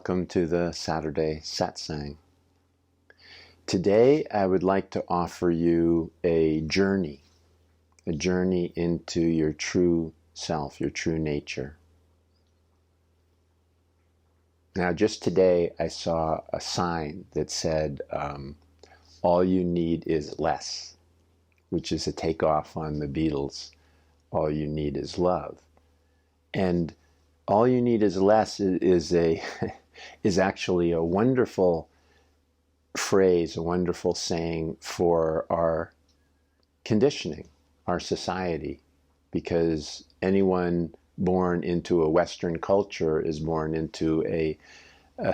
welcome to the Saturday Satsang. Today I would like to offer you a journey into your true self, your true nature. Now just today I saw a sign that said, all you need is less, which is a takeoff on the Beatles, all you need is love. And all you need is less is actually a wonderful phrase, a wonderful saying for our conditioning, our society, because anyone born into a Western culture is born into a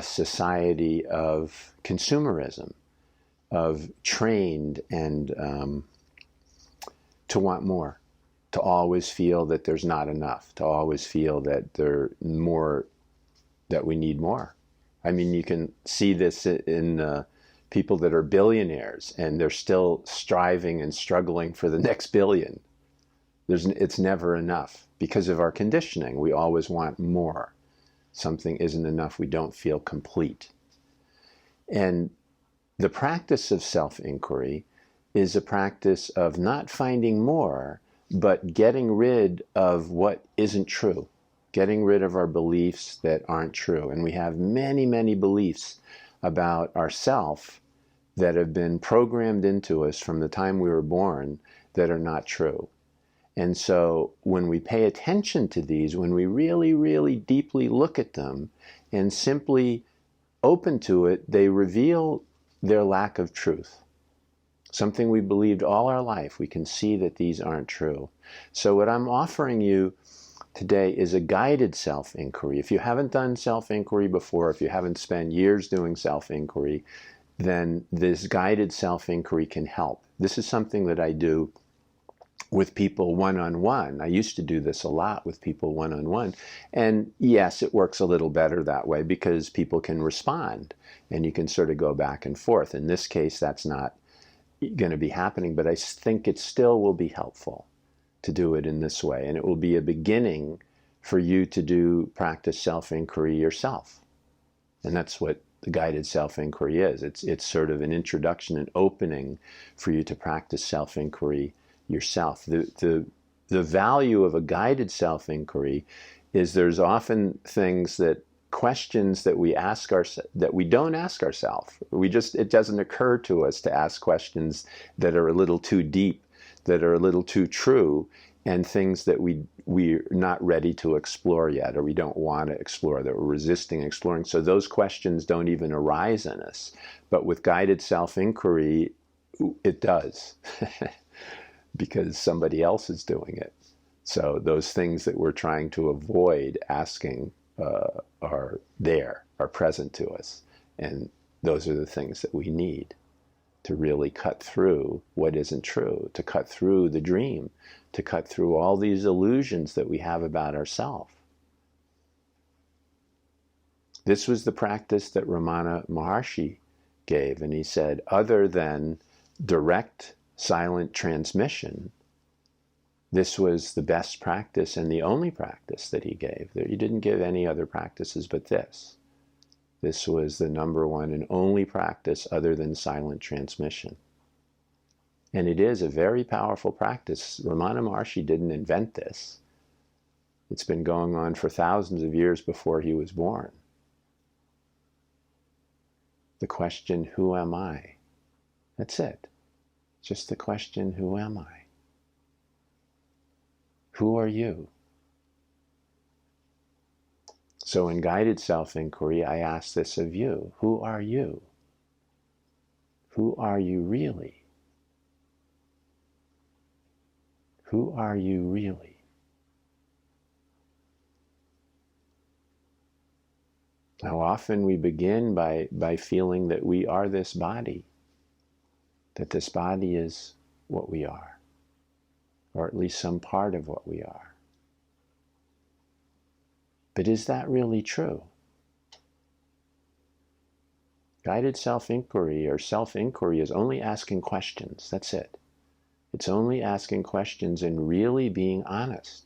society of consumerism, of trained and to want more, to always feel that there's not enough, to always feel that that we need more. I mean, you can see this in people that are billionaires and they're still striving and struggling for the next billion. It's never enough because of our conditioning. We always want more. Something isn't enough, we don't feel complete. And the practice of self-inquiry is a practice of not finding more, but getting rid of what isn't true, getting rid of our beliefs that aren't true. And we have many, many beliefs about ourself that have been programmed into us from the time we were born that are not true. And so when we pay attention to these, when we really, really deeply look at them and simply open to it, they reveal their lack of truth. Something we believed all our life, we can see that these aren't true. So what I'm offering you today is a guided self-inquiry. If you haven't done self-inquiry before, if you haven't spent years doing self-inquiry, then this guided self-inquiry can help. This is something that I do with people one-on-one. I used to do this a lot with people one-on-one. And yes, it works a little better that way because people can respond and you can sort of go back and forth. In this case, that's not going to be happening, but I think it still will be helpful to do it in this way. And it will be a beginning for you to practice self-inquiry yourself. And that's what the guided self-inquiry is. It's sort of an introduction, an opening for you to practice self-inquiry yourself. The value of a guided self-inquiry is there's often questions that we ask that we don't ask ourselves. It doesn't occur to us to ask questions that are a little too deep, that are a little too true, and things that we're not ready to explore yet, or we don't want to explore, that we're resisting exploring. So those questions don't even arise in us. But with guided self-inquiry, it does, because somebody else is doing it. So those things that we're trying to avoid asking are present to us. And those are the things that we need to really cut through what isn't true, to cut through the dream, to cut through all these illusions that we have about ourselves. This was the practice that Ramana Maharshi gave, and he said, other than direct silent transmission, this was the best practice and the only practice that he gave. He didn't give any other practices but this. This was the number one and only practice other than silent transmission. And it is a very powerful practice. Ramana Maharshi didn't invent this. It's been going on for thousands of years before he was born. The question, who am I? That's it. Just the question, who am I? Who are you? So in guided self-inquiry, I ask this of you. Who are you? Who are you really? Who are you really? Now often we begin by feeling that we are this body, that this body is what we are, or at least some part of what we are. But is that really true? Guided self-inquiry or self-inquiry is only asking questions. That's it. It's only asking questions and really being honest,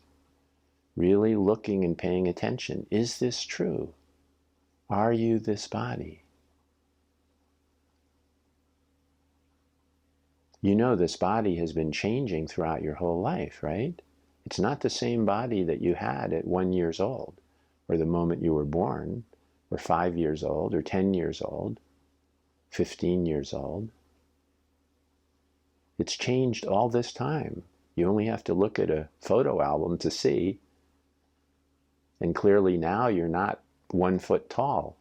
really looking and paying attention. Is this true? Are you this body? You know this body has been changing throughout your whole life, right? It's not the same body that you had at 1 year old, or the moment you were born, or 5 years old, or 10 years old, 15 years old. It's changed all this time. You only have to look at a photo album to see. And clearly now you're not 1 foot tall.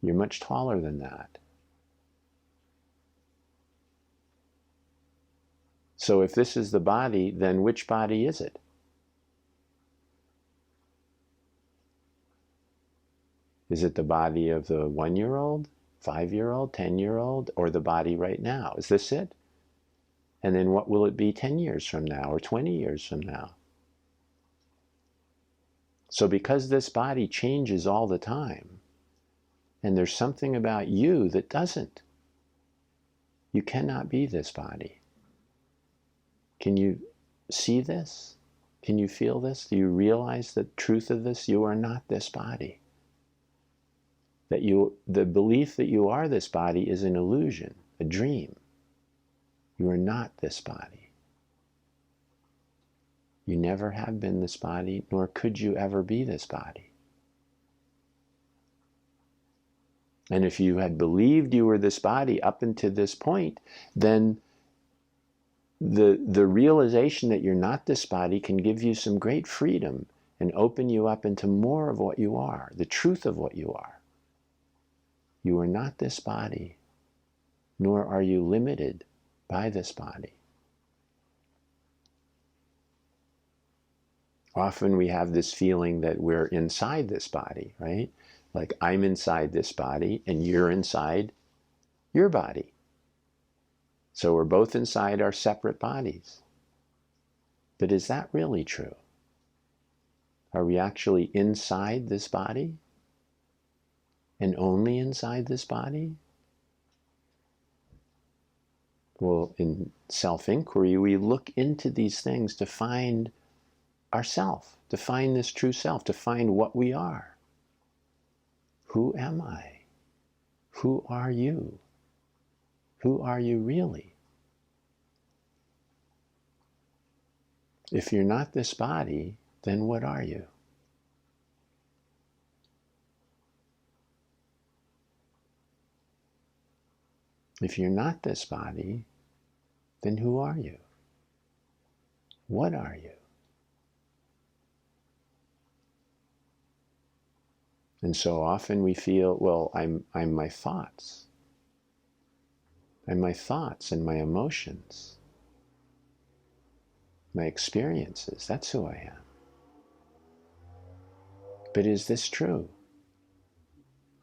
You're much taller than that. So if this is the body, then which body is it? Is it the body of the 1 year old, 5 year old, 10 year old, or the body right now? Is this it? And then what will it be 10 years from now or 20 years from now? So because this body changes all the time, and there's something about you that doesn't, you cannot be this body. Can you see this? Can you feel this? Do you realize the truth of this? You are not this body. The belief that you are this body is an illusion, a dream. You are not this body. You never have been this body, nor could you ever be this body. And if you had believed you were this body up until this point, then the realization that you're not this body can give you some great freedom and open you up into more of what you are, the truth of what you are. You are not this body, nor are you limited by this body. Often we have this feeling that we're inside this body, right? Like I'm inside this body and you're inside your body. So we're both inside our separate bodies. But is that really true? Are we actually inside this body? And only inside this body? Well, in self-inquiry, we look into these things to find ourself, to find this true self, to find what we are. Who am I? Who are you? Who are you really? If you're not this body, then what are you? If you're not this body, then who are you? What are you? And so often we feel, well, I'm my thoughts. I'm my thoughts and my emotions. My experiences, that's who I am. But is this true?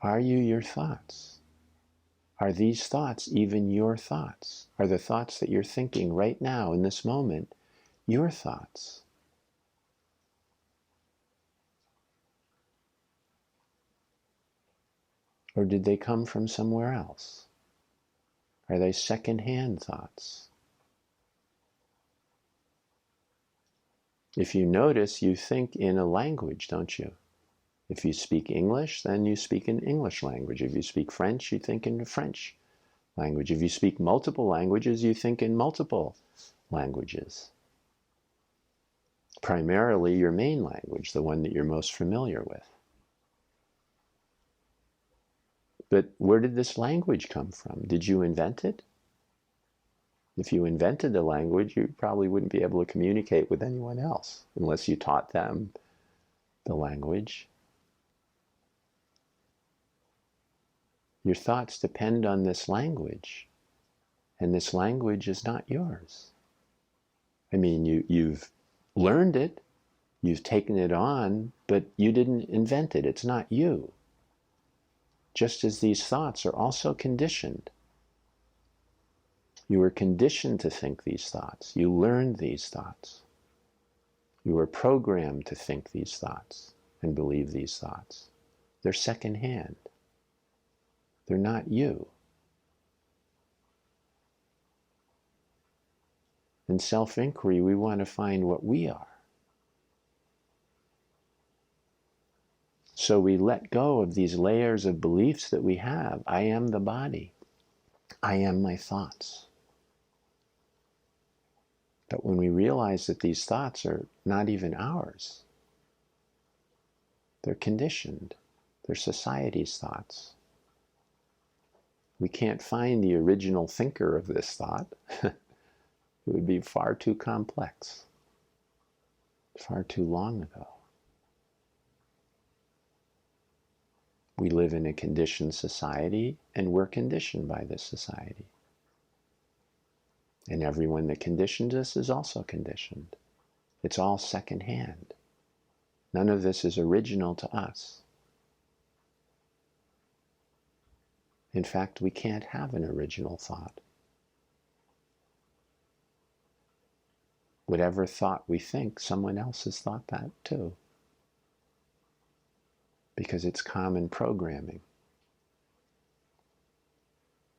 Are you your thoughts? Are these thoughts even your thoughts? Are the thoughts that you're thinking right now in this moment your thoughts? Or did they come from somewhere else? Are they second-hand thoughts? If you notice, you think in a language, don't you? If you speak English, then you speak in English language. If you speak French, you think in French language. If you speak multiple languages, you think in multiple languages. Primarily your main language, the one that you're most familiar with. But where did this language come from? Did you invent it? If you invented a language, you probably wouldn't be able to communicate with anyone else unless you taught them the language. Your thoughts depend on this language, and this language is not yours. I mean, you've learned it, you've taken it on, but you didn't invent it. It's not you. Just as these thoughts are also conditioned. You were conditioned to think these thoughts. You learned these thoughts. You were programmed to think these thoughts and believe these thoughts. They're secondhand. They're not you. In self-inquiry, we want to find what we are. So we let go of these layers of beliefs that we have. I am the body. I am my thoughts. But when we realize that these thoughts are not even ours, they're conditioned. They're society's thoughts. We can't find the original thinker of this thought. It would be far too complex, far too long ago. We live in a conditioned society, and we're conditioned by this society. And everyone that conditions us is also conditioned. It's all secondhand. None of this is original to us. In fact, we can't have an original thought. Whatever thought we think, someone else has thought that too. Because it's common programming,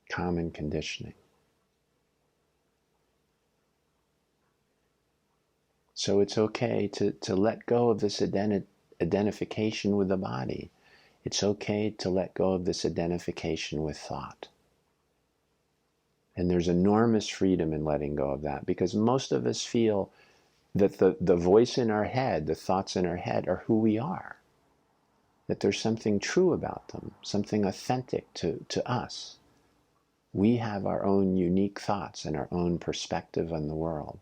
common conditioning. So it's okay to let go of this identification with the body. It's okay to let go of this identification with thought. And there's enormous freedom in letting go of that, because most of us feel that the voice in our head, the thoughts in our head, are who we are. That there's something true about them, something authentic to us. We have our own unique thoughts and our own perspective on the world.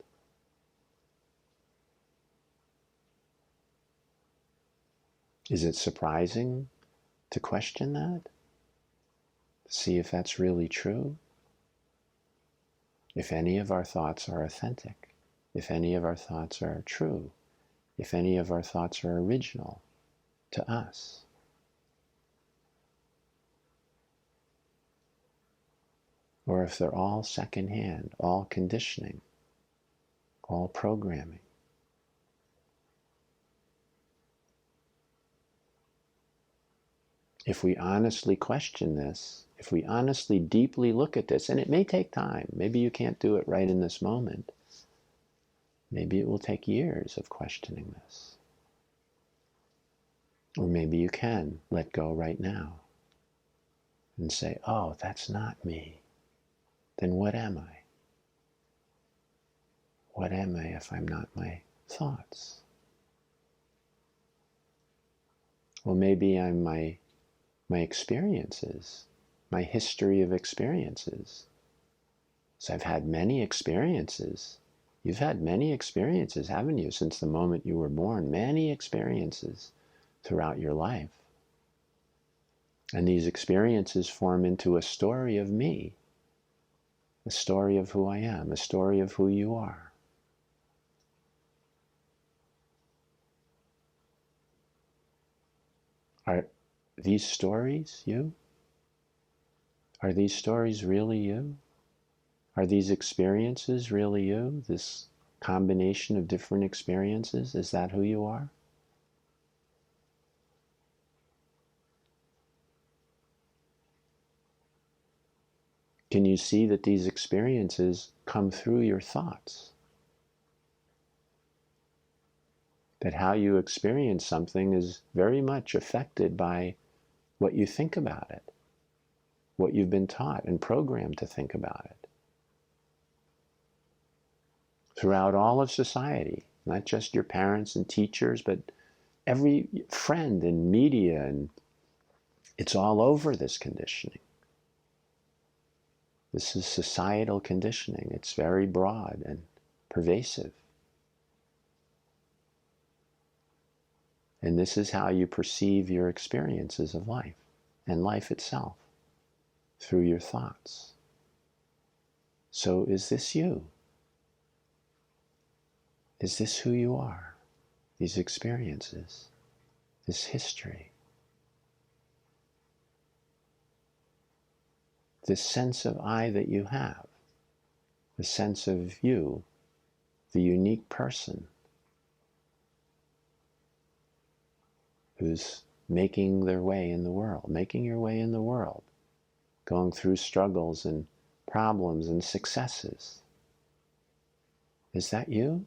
Is it surprising to question that? See if that's really true? If any of our thoughts are authentic, if any of our thoughts are true, if any of our thoughts are original to us. Or if they're all secondhand, all conditioning, all programming. If we honestly question this, if we honestly deeply look at this, and it may take time, maybe you can't do it right in this moment. Maybe it will take years of questioning this. Or maybe you can let go right now and say, oh, that's not me. Then what am I? What am I if I'm not my thoughts? Well, maybe I'm my experiences, my history of experiences. So I've had many experiences. You've had many experiences, haven't you, since the moment you were born? Many experiences throughout your life. And these experiences form into a story of me, a story of who I am, a story of who you are. Are these stories you? Are these stories really you? Are these experiences really you? This combination of different experiences, is that who you are? Can you see that these experiences come through your thoughts? That how you experience something is very much affected by what you think about it, what you've been taught and programmed to think about it. Throughout all of society, not just your parents and teachers, but every friend and media, and it's all over this conditioning. This is societal conditioning. It's very broad and pervasive. And this is how you perceive your experiences of life and life itself, through your thoughts. So is this you? Is this who you are? These experiences, this history, this sense of I that you have, the sense of you, the unique person who's making their way in the world, making your way in the world, going through struggles and problems and successes. Is that you?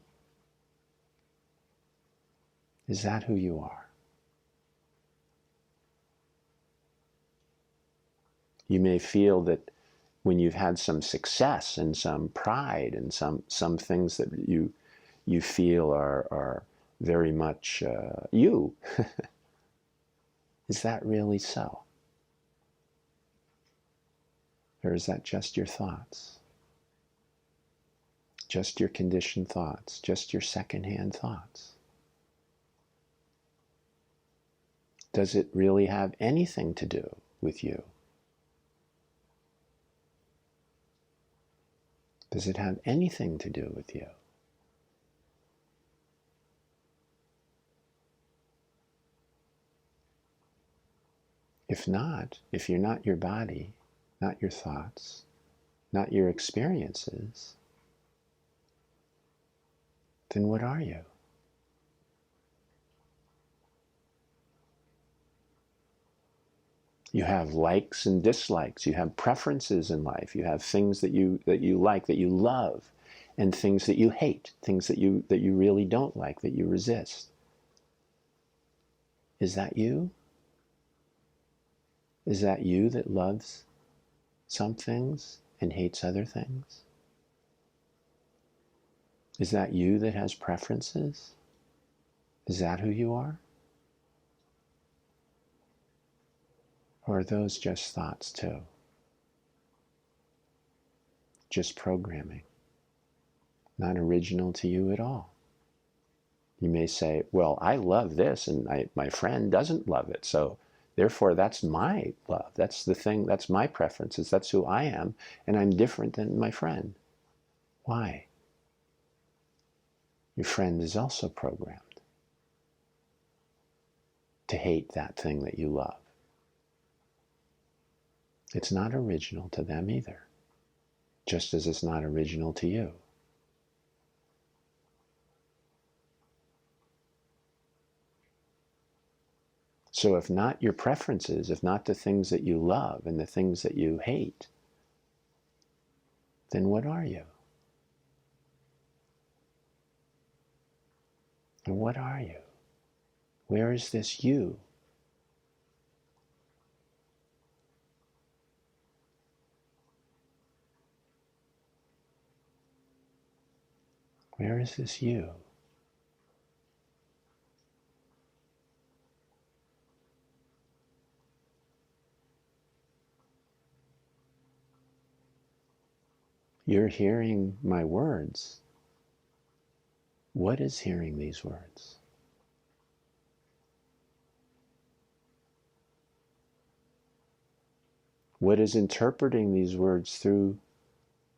Is that who you are? You may feel that when you've had some success and some pride and some things that you feel are very much you. Is that really so? Or is that just your thoughts? Just your conditioned thoughts, just your secondhand thoughts? Does it really have anything to do with you? Does it have anything to do with you? If not, if you're not your body, not your thoughts, not your experiences, then what are you? You have likes and dislikes. You have preferences in life. You have things that you like, that you love, and things that you hate, things that you really don't like, that you resist. Is that you? Is that you that loves some things and hates other things? Is that you that has preferences? Is that who you are? Or are those just thoughts too? Just programming, not original to you at all. You may say, well, I love this and my friend doesn't love it, so therefore that's my love. That's the thing, that's my preferences, that's who I am, and I'm different than my friend. Why? Your friend is also programmed to hate that thing that you love. It's not original to them either, just as it's not original to you. So if not your preferences, if not the things that you love and the things that you hate, then what are you? And what are you? Where is this you? Where is this you? You're hearing my words. What is hearing these words? What is interpreting these words through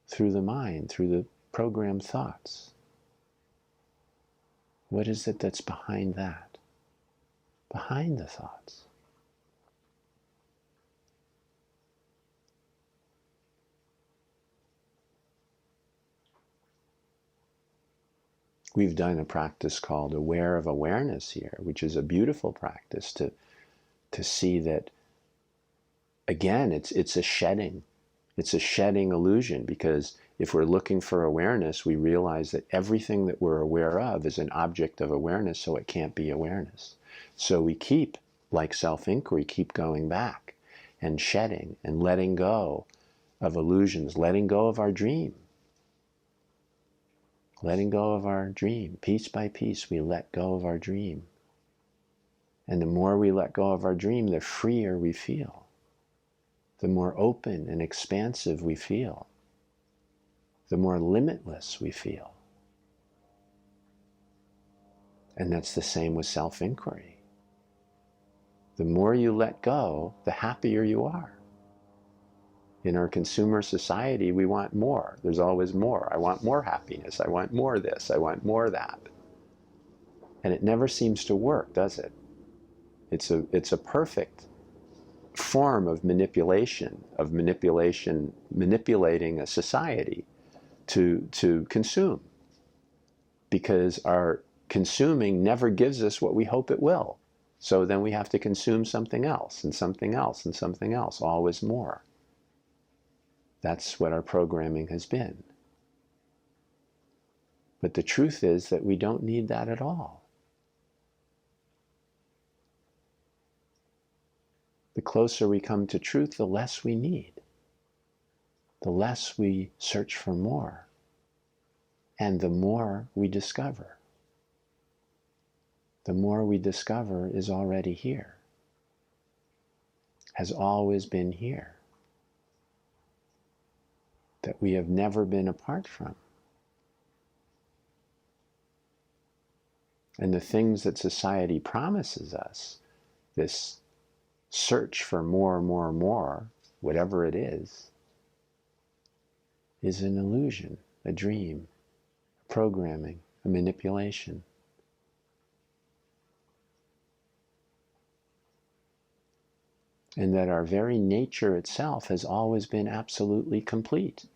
the mind, through the programmed thoughts? What is it that's behind that? Behind the thoughts? We've done a practice called aware of awareness here, which is a beautiful practice to see that, again, it's a shedding. It's a shedding illusion, because if we're looking for awareness, we realize that everything that we're aware of is an object of awareness, so it can't be awareness. So we keep, like self-inquiry, keep going back and shedding and letting go of illusions, letting go of our dream. Letting go of our dream. Piece by piece, we let go of our dream. And the more we let go of our dream, the freer we feel. The more open and expansive we feel. The more limitless we feel. And that's the same with self-inquiry. The more you let go, the happier you are. In our consumer society, we want more. There's always more. I want more happiness. I want more this. I want more that. And it never seems to work, does it? It's a perfect form of manipulation, manipulating a society to consume. Because our consuming never gives us what we hope it will. So then we have to consume something else, and something else, and something else, always more. That's what our programming has been. But the truth is that we don't need that at all. The closer we come to truth, the less we need. The less we search for more. And the more we discover. The more we discover is already here. Has always been here. That we have never been apart from. And the things that society promises us, this search for more, more, more, whatever it is an illusion, a dream, a programming, a manipulation. And that our very nature itself has always been absolutely complete.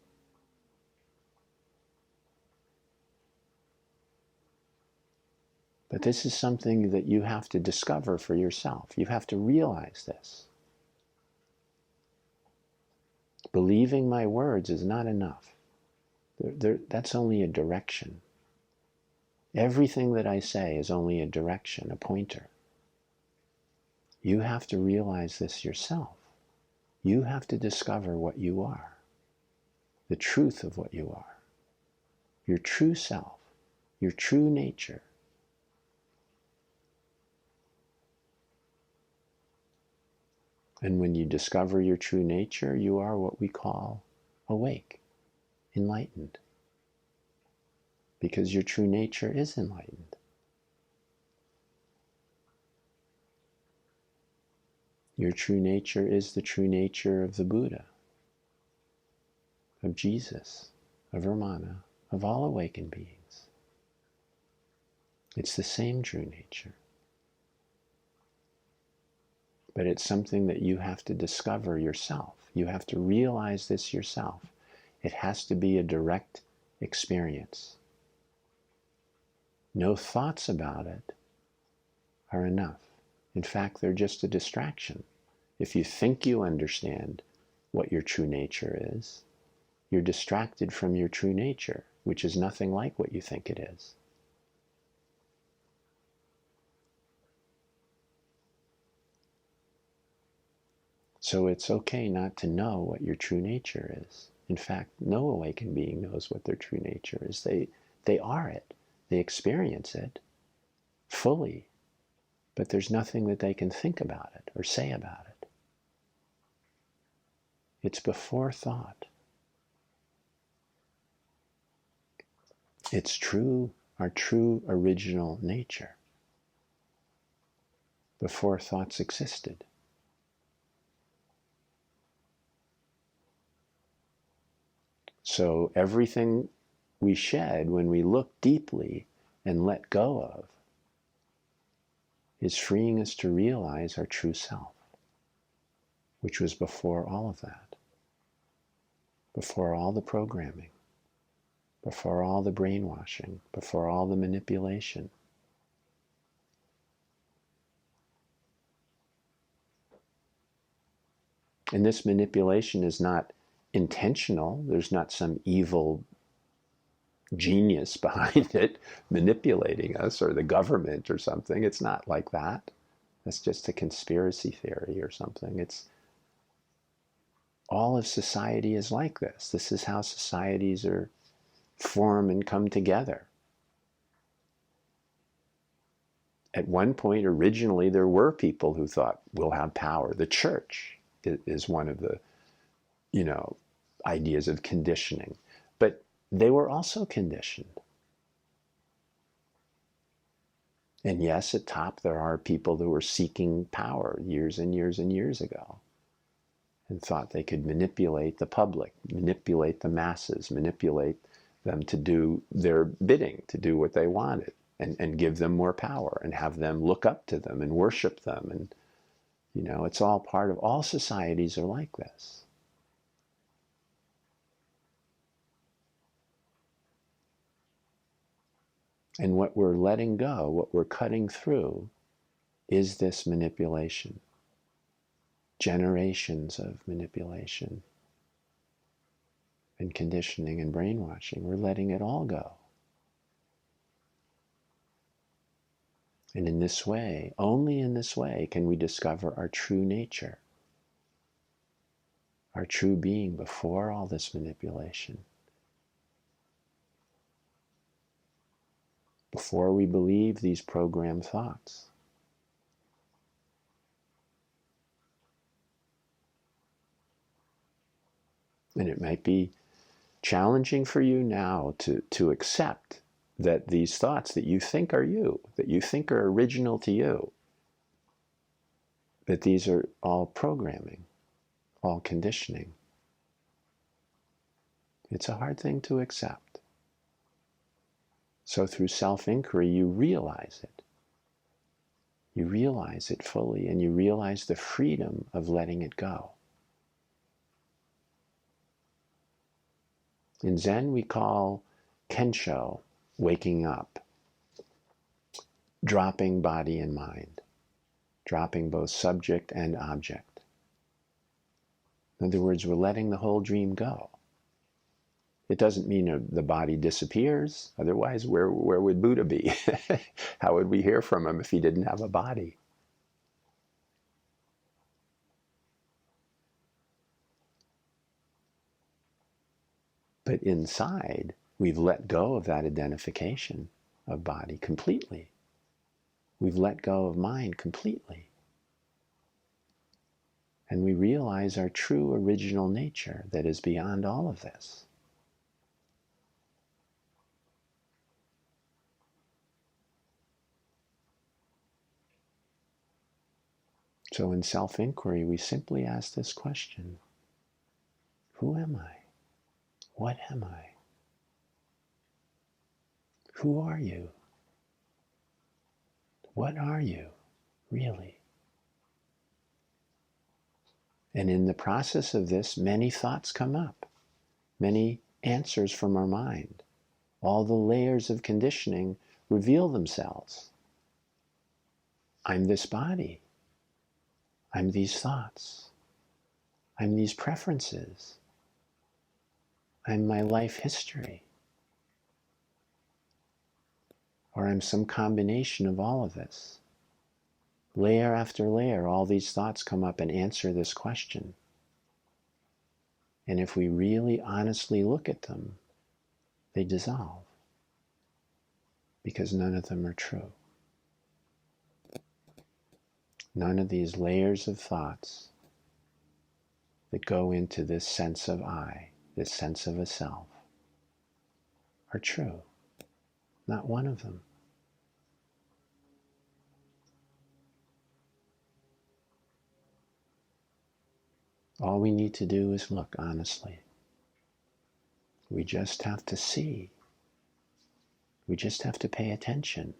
But this is something that you have to discover for yourself. You have to realize this. Believing my words is not enough. That's only a direction. Everything that I say is only a direction, a pointer. You have to realize this yourself. You have to discover what you are, the truth of what you are, your true self, your true nature. And when you discover your true nature, you are what we call awake, enlightened. Because your true nature is enlightened. Your true nature is the true nature of the Buddha, of Jesus, of Ramana, of all awakened beings. It's the same true nature. But it's something that you have to discover yourself. You have to realize this yourself. It has to be a direct experience. No thoughts about it are enough. In fact, they're just a distraction. If you think you understand what your true nature is, you're distracted from your true nature, which is nothing like what you think it is. So it's okay not to know what your true nature is. In fact, no awakened being knows what their true nature is. They are it. They experience it fully. But there's nothing that they can think about it or say about it. It's before thought. It's true, our true original nature. Before thoughts existed. So everything we shed when we look deeply and let go of is freeing us to realize our true self, which was before all of that, before all the programming, before all the brainwashing, before all the manipulation. And this manipulation is not intentional. There's not some evil genius behind it manipulating us, or the government or something. It's not like that. That's just a conspiracy theory or something. It's all of society is like this. This is how societies are form and come together. At one point, originally, there were people who thought, we'll have power. The church is one of the, ideas of conditioning. But they were also conditioned. And yes, at top, there are people who were seeking power years and years and years ago and thought they could manipulate the public, manipulate the masses, manipulate them to do their bidding, to do what they wanted, and give them more power and have them look up to them and worship them. And, it's all part of, all societies are like this. And what we're letting go, what we're cutting through, is this manipulation. Generations of manipulation and conditioning and brainwashing. We're letting it all go. And in this way, only in this way, can we discover our true nature. our true being before all this manipulation. Before we believe these programmed thoughts. And it might be challenging for you now to accept that these thoughts that you think are you, that you think are original to you, that these are all programming, all conditioning. It's a hard thing to accept. So through self-inquiry, you realize it. You realize it fully, and you realize the freedom of letting it go. In Zen, we call Kensho waking up, dropping body and mind, dropping both subject and object. In other words, we're letting the whole dream go. It doesn't mean the body disappears. Otherwise, where would Buddha be? How would we hear from him if he didn't have a body? But inside, we've let go of that identification of body completely. We've let go of mind completely. And we realize our true original nature that is beyond all of this. So in self-inquiry, we simply ask this question: who am I? What am I? Who are you? What are you, really? And in the process of this, many thoughts come up, many answers from our mind. All the layers of conditioning reveal themselves. I'm this body. I'm these thoughts. I'm these preferences. I'm my life history. Or I'm some combination of all of this. Layer after layer, all these thoughts come up and answer this question. And if we really honestly look at them, they dissolve. Because none of them are true. None of these layers of thoughts that go into this sense of I, this sense of a self, are true. Not one of them. All we need to do is look honestly. We just have to see. We just have to pay attention.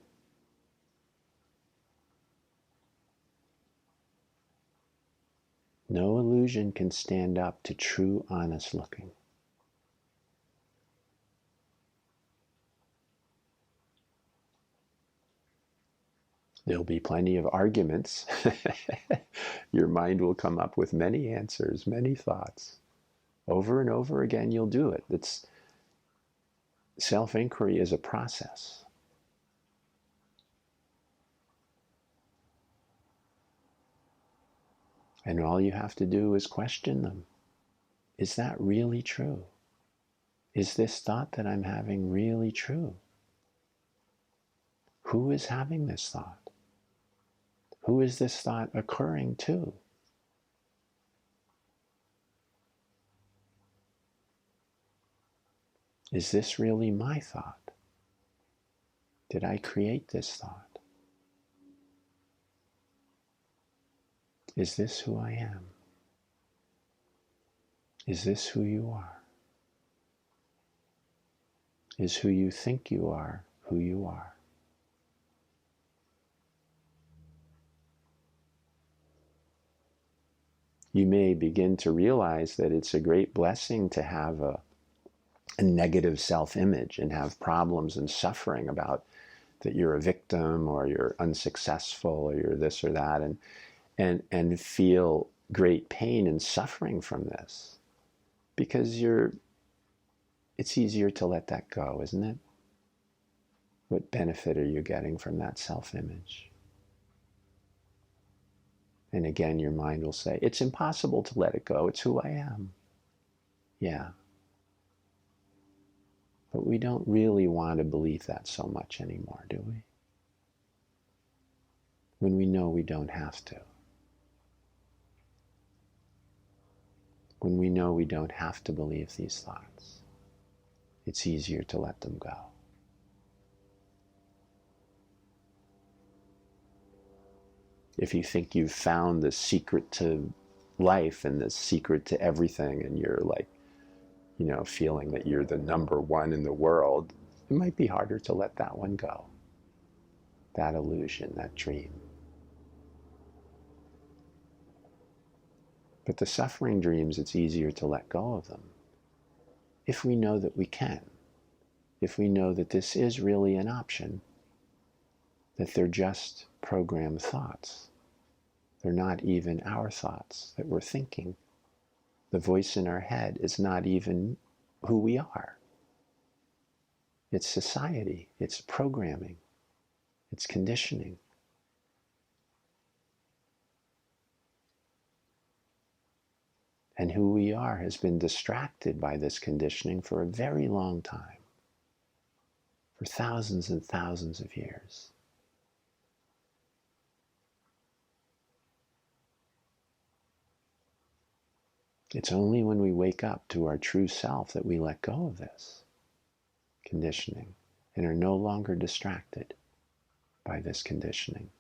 No illusion can stand up to true, honest looking. There'll be plenty of arguments. Your mind will come up with many answers, many thoughts. Over and over again, you'll do it. Self-inquiry is a process. And all you have to do is question them. Is that really true? Is this thought that I'm having really true? Who is having this thought? Who is this thought occurring to? Is this really my thought? Did I create this thought? Is this who I am? Is this who you are? Is who you think you are who you are? You may begin to realize that it's a great blessing to have a negative self-image and have problems and suffering about that you're a victim or you're unsuccessful or you're this or that, and feel great pain and suffering from this, because it's easier to let that go, isn't it? What benefit are you getting from that self-image? And again, your mind will say, it's impossible to let it go. It's who I am. Yeah. But we don't really want to believe that so much anymore, do we? When we know we don't have to. When we know we don't have to believe these thoughts, it's easier to let them go. If you think you've found the secret to life and the secret to everything, and you're like, feeling that you're the number one in the world, it might be harder to let that one go. That illusion, that dream. But the suffering dreams, it's easier to let go of them if we know that we can. If we know that this is really an option, that they're just programmed thoughts. They're not even our thoughts that we're thinking. The voice in our head is not even who we are. It's society, it's programming, it's conditioning. And who we are has been distracted by this conditioning for a very long time, for thousands and thousands of years. It's only when we wake up to our true self that we let go of this conditioning and are no longer distracted by this conditioning,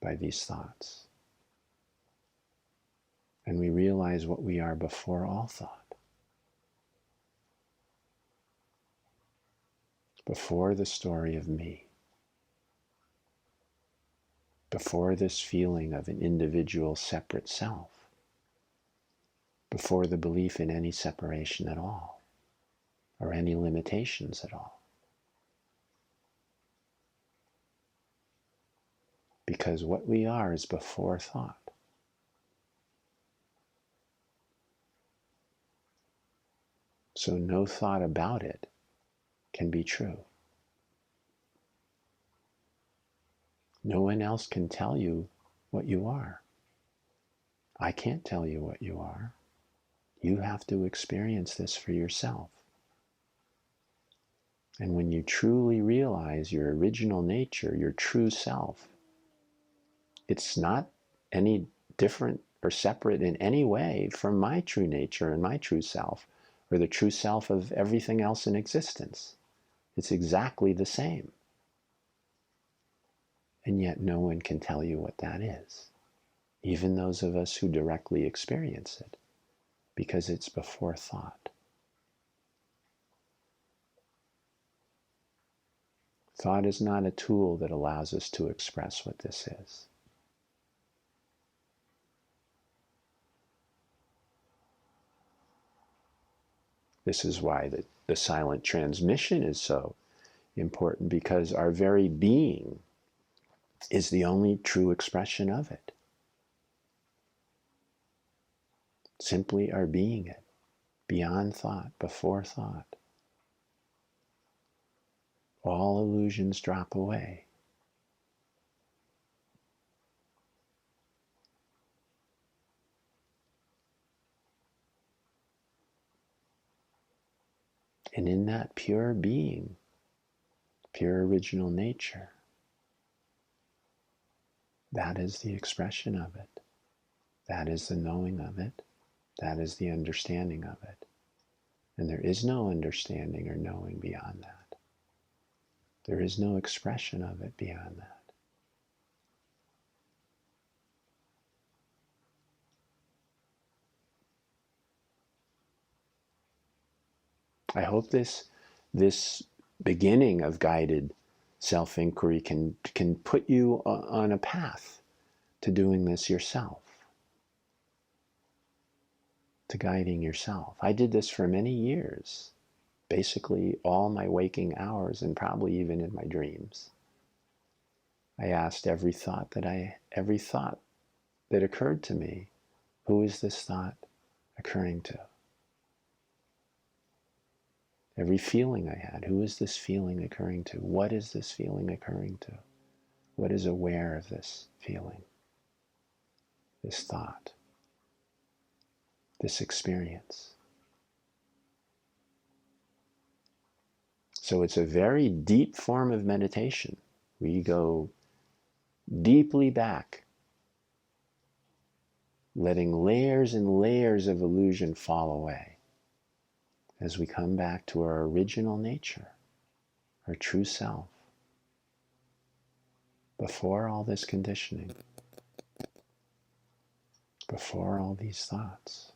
by these thoughts. And we realize what we are before all thought. Before the story of me. Before this feeling of an individual separate self. Before the belief in any separation at all, or any limitations at all. Because what we are is before thought. So no thought about it can be true. No one else can tell you what you are. I can't tell you what you are. You have to experience this for yourself. And when you truly realize your original nature, your true self, it's not any different or separate in any way from my true nature and my true self, or the true self of everything else in existence. It's exactly the same. And yet no one can tell you what that is, even those of us who directly experience it, because it's before thought. Thought is not a tool that allows us to express what this is. This is why the silent transmission is so important, because our very being is the only true expression of it. Simply our being it, beyond thought, before thought. All illusions drop away. And in that pure being, pure original nature, that is the expression of it. That is the knowing of it. That is the understanding of it. And there is no understanding or knowing beyond that. There is no expression of it beyond that. I hope this beginning of guided self-inquiry can put you on a path to doing this yourself, to guiding yourself. I did this for many years, basically all my waking hours and probably even in my dreams. I asked every thought that occurred to me, who is this thought occurring to? Every feeling I had, who is this feeling occurring to? What is this feeling occurring to? What is aware of this feeling? this thought, this experience. So it's a very deep form of meditation. We go deeply back, letting layers and layers of illusion fall away as we come back to our original nature, our true self, before all this conditioning, before all these thoughts.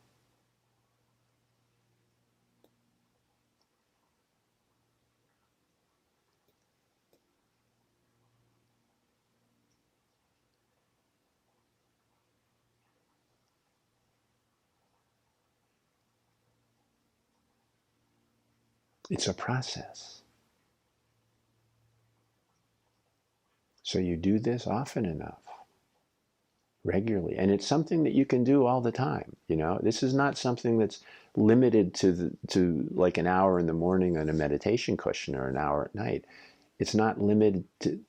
It's a process. So you do this often enough, regularly, and it's something that you can do all the time. You know, this is not something that's limited to like an hour in the morning on a meditation cushion or an hour at night. It's not limited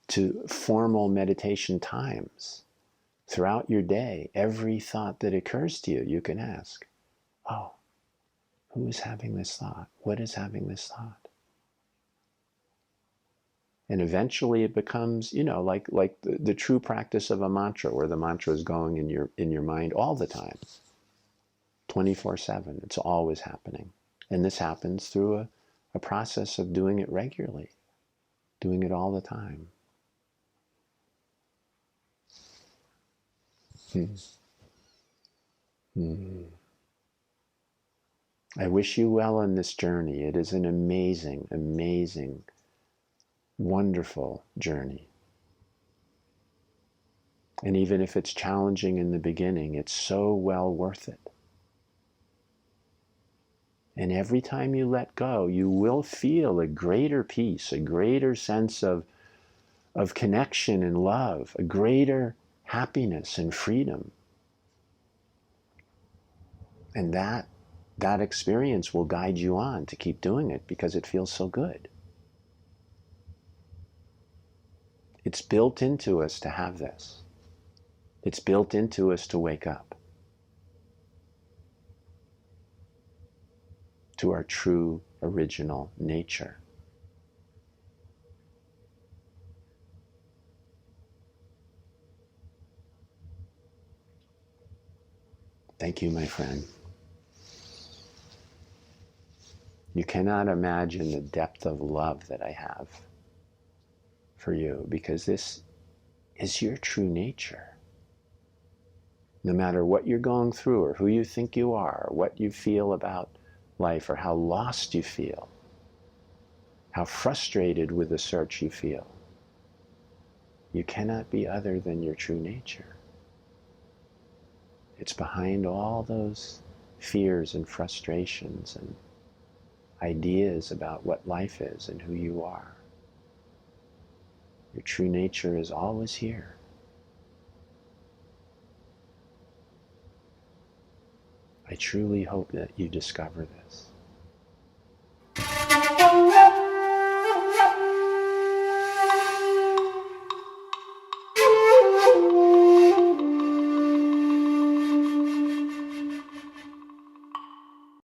to formal meditation times. Throughout your day, every thought that occurs to you, you can ask, oh, who is having this thought? What is having this thought? And eventually it becomes, you know, like the true practice of a mantra, where the mantra is going in your mind all the time, 24/7. It's always happening. And this happens through a process of doing it regularly, doing it all the time. I wish you well on this journey. It is an amazing, amazing, wonderful journey. And even if it's challenging in the beginning, it's so well worth it. And every time you let go, you will feel a greater peace, a greater sense of connection and love, a greater happiness and freedom. And that experience will guide you on to keep doing it because it feels so good. It's built into us to have this. It's built into us to wake up to our true original nature. Thank you, my friend. You cannot imagine the depth of love that I have for you, because this is your true nature. No matter what you're going through or who you think you are, or what you feel about life, or how lost you feel, how frustrated with the search you feel, you cannot be other than your true nature. It's behind all those fears and frustrations and ideas about what life is and who you are. Your true nature is always here. I truly hope that you discover this.